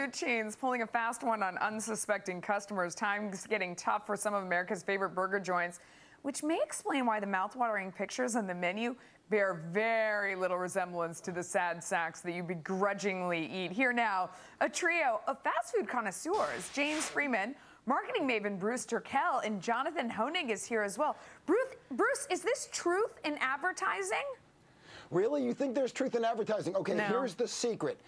food chains pulling a fast one on unsuspecting customers. Times getting tough for some of America's favorite burger joints, which may explain why the mouthwatering pictures on the menu bear very little resemblance to the sad sacks that you begrudgingly eat. Here now, a trio of fast food connoisseurs, James Freeman, marketing maven Bruce Turkel, and Jonathan Honig is here as well. Bruce, is this truth in advertising? Really? You think there's truth in advertising? Okay, No. Here's the secret.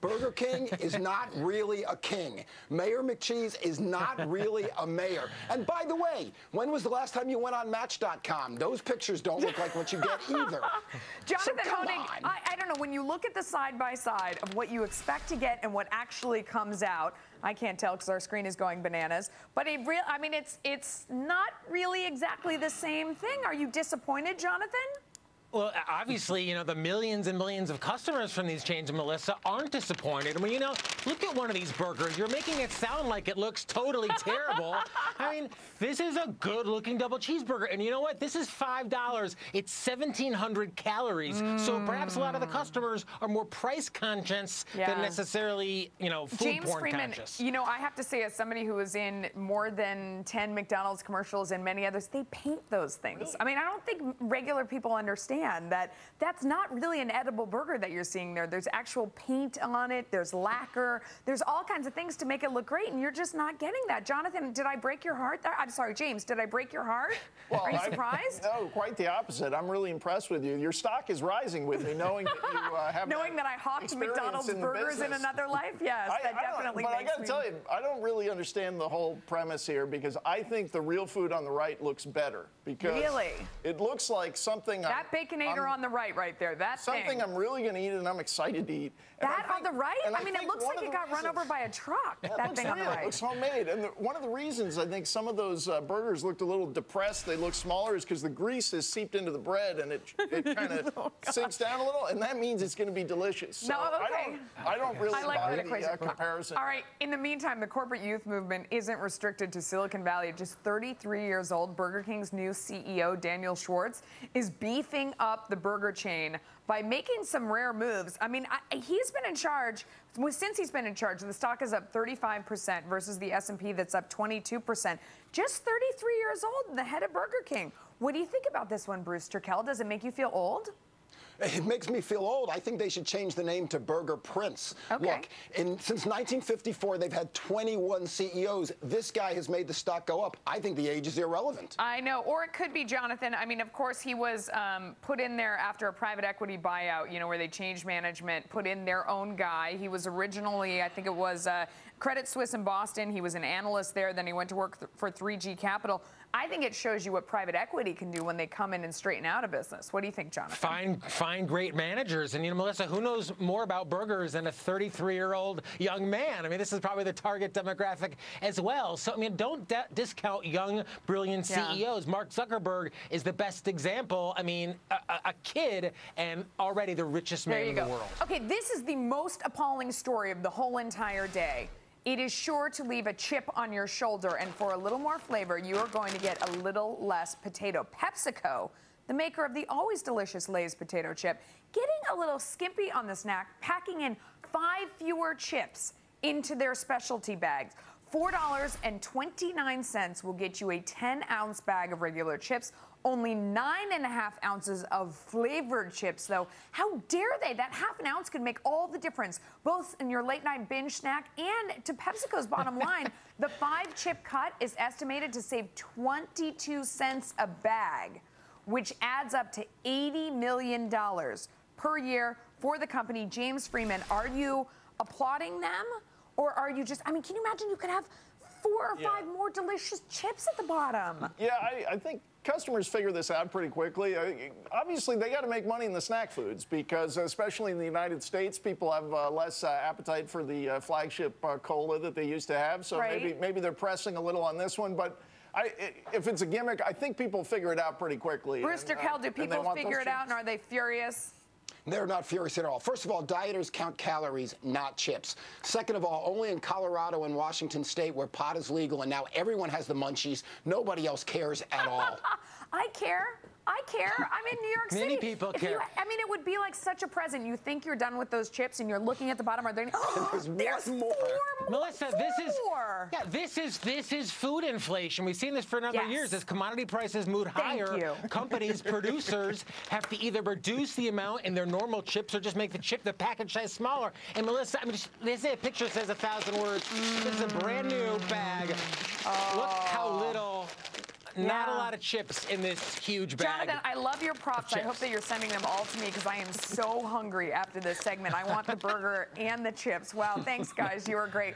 Burger King is not really a king. Mayor McCheese is not really a mayor. And by the way, when was the last time you went on Match.com? Those pictures don't look like what you get either. Jonathan so come Honig, on. I don't know, when you look at the side-by-side of what you expect to get and what actually comes out, I can't tell because our screen is going bananas, but it's not really exactly the same thing. Are you disappointed, Jonathan? Well, obviously, you know, the millions and millions of customers from these chains, Melissa, aren't disappointed. I mean, you know, look at one of these burgers. You're making it sound like it looks totally terrible. I mean, this is a good-looking double cheeseburger. And you know what? This is $5. It's 1,700 calories. So perhaps a lot of the customers are more price-conscious than necessarily, you know, food porn conscious. You know, I have to say, as somebody who was in more than 10 McDonald's commercials and many others, they paint those things. Really? I mean, I don't think regular people understand that that's not really an edible burger that you're seeing there. There's actual paint on it. There's lacquer. There's all kinds of things to make it look great, and you're just not getting that. Jonathan, did I break your heart? I'm sorry, James, did I break your heart? Well, are you surprised? No, quite the opposite. I'm really impressed with you. Your stock is rising with me, knowing that you have knowing that I hawked McDonald's burgers in another life? Yes, that definitely makes me. But I got to tell you, I don't really understand the whole premise here, because I think the real food on the right looks better. Because it looks like something that Baconator on the right there. That something thing. I'm really going to eat, and I'm excited to eat. That on the right? I mean, it looks like it got run over by a truck. That thing on the right. It looks homemade. And one of the reasons I think some of those burgers looked a little depressed, they look smaller, is because the grease has seeped into the bread, and it kind of sinks down a little, and that means it's going to be delicious. So I don't really buy the comparison. All right. In the meantime, the corporate youth movement isn't restricted to Silicon Valley. At just 33 years old, Burger King's new CEO, Daniel Schwartz, is beefing up the burger chain by making some rare moves. I mean, he's been in charge. Since he's been in charge, the stock is up 35% versus the S&P that's up 22%. Just 33 years old, the head of Burger King. What do you think about this one, Bruce Turkel? Does it make you feel old? It makes me feel old. I think they should change the name to Burger Prince. Okay. Look, since 1954, they've had 21 CEOs. This guy has made the stock go up. I think the age is irrelevant. I know. Or it could be Jonathan. I mean, of course, he was put in there after a private equity buyout, you know, where they changed management, put in their own guy. He was originally, I think it was Credit Suisse in Boston. He was an analyst there. Then he went to work for 3G Capital. I think it shows you what private equity can do when they come in and straighten out a business. What do you think, Jonathan? Find great managers. And, you know, Melissa, who knows more about burgers than a 33-year-old young man? I mean, this is probably the target demographic as well. So, I mean, don't discount young, brilliant CEOs. Mark Zuckerberg is the best example. I mean, a kid and already the richest man in the world. Okay, this is the most appalling story of the whole entire day. It is sure to leave a chip on your shoulder, and for a little more flavor, you are going to get a little less potato. PepsiCo, the maker of the always delicious Lay's potato chip, getting a little skimpy on the snack, packing in 5 fewer chips into their specialty bags. $4.29 will get you a 10-ounce bag of regular chips. Only 9.5 ounces of flavored chips, though. How dare they? That half an ounce could make all the difference, both in your late-night binge snack and to PepsiCo's bottom line. The 5-chip cut is estimated to save 22 cents a bag, which adds up to $80 million per year for the company. James Freeman, are you applauding them? Or are you just, I mean, can you imagine you could have 4 or 5 more delicious chips at the bottom? Yeah, I think customers figure this out pretty quickly. Obviously, they got to make money in the snack foods because, especially in the United States, people have less appetite for the flagship cola that they used to have. So maybe they're pressing a little on this one. But if it's a gimmick, I think people figure it out pretty quickly. Bruce Turkel, do people figure it out, and are they furious? They're not furious at all. First of all, dieters count calories, not chips. Second of all, only in Colorado and Washington State where pot is legal and now everyone has the munchies, nobody else cares at all. I care. I care. I'm in New York City. Many people care. I mean, it would be like such a present. You think you're done with those chips, and you're looking at the bottom. Are there any? There's one more. four more. Melissa, this is food inflation. We've seen this for a number of years. As commodity prices move higher, companies, producers have to either reduce the amount in their normal chips or just make the package size smaller. And Melissa, I mean, they say a picture says 1,000 words. This is a brand new bag. Look how little. Not a lot of chips in this huge bag. Jonathan, I love your props. I hope that you're sending them all to me because I am so hungry after this segment. I want the burger and the chips. Wow, thanks, guys. You were great.